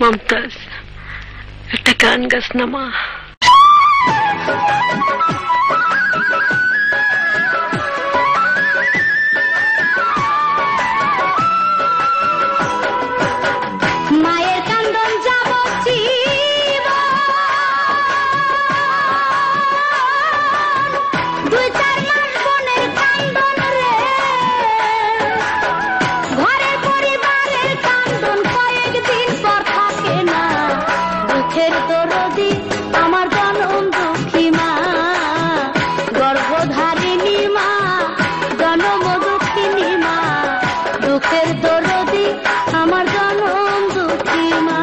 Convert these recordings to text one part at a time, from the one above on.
মমতাজ, একটা গান গাস না মা। মায়ের কান্দন যাব দুই চার মাস বোনের কান্দন রে, ঘরের পরিবারের কান্দন কয়েকদিন পর থাকে না। দুঃখের দরদি আমার জনম দুঃখী মা, গর্ভধারিণী মা, জনম দুঃখিনী মা। দুঃখের দরদি আমার জনম দুঃখী মা।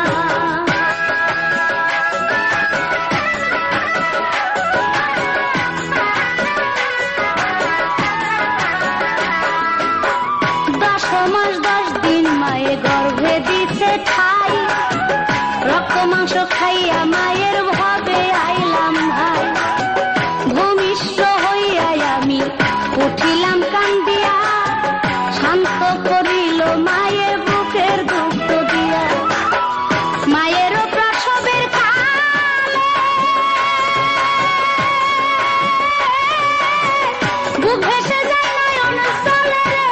দশ মাস 10 দিন মায়ে গর্ভে দিতে ঠাই, রক্ত মাংস খাইয়া মায়ের ভাবে আইলাম ভাই। ভূমিষ্ঠ হইয়া আমি উঠিলাম কান্দিয়া, শান্ত করিল মায়ের বুকের দুঃখ দিয়া। মায়েরও প্রসবের কালে বুক ভেসে যায় নয়ন স্থলে রে।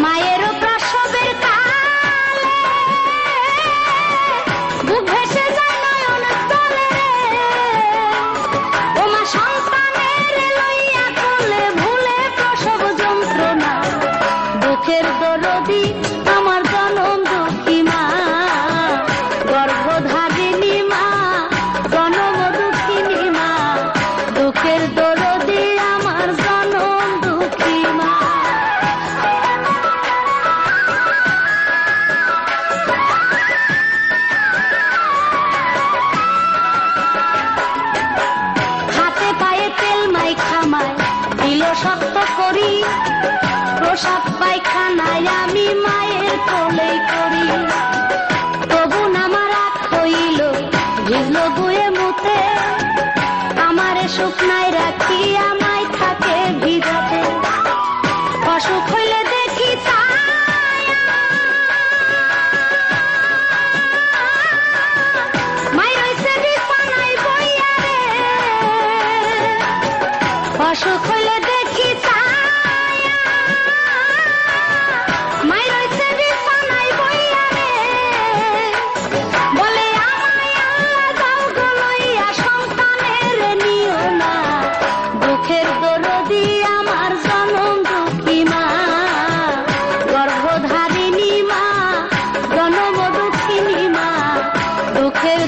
মায়েরও প্রসবের কালে বুক ভেসে যায় নয়ন স্থলে রে। ও মা সন্তানের লইয়া কোলে ভুলে প্রসব যন্ত্রণা। দুঃখের দরদি আমার জনম দুঃখী মা, গর্ভধারিণী মা, জনম দুঃখিনী মা। দুঃখের দরদি আমার জনম দুঃখী মা। হাতে পায়ে তেল মাইখা মায় দিল শক্ত করি, প্রসাব পায়খানায় আমি মায়ের কোলেই করি। তবু আমার রাত হইল ভিজল গুয়ে মুতে, আমারে শুকনায় রাখি আমায় থাকে ভিজাতে। অসুখ হইলে দেখি ছায়া, মাই রইছে বিছানায় বইয়া রে। অসুখ হইলে দেখি ছায়া, মাই রইছে বিছানায় বইয়া রে। বলে আমায় আল্লাহ যাও গো লইয়া, সন্তানের নিও না। দুঃখের দরদি আমার জনম দুঃখী মা, গর্ভধারিণী মা, জনম দুঃখিনী মা। দুঃখের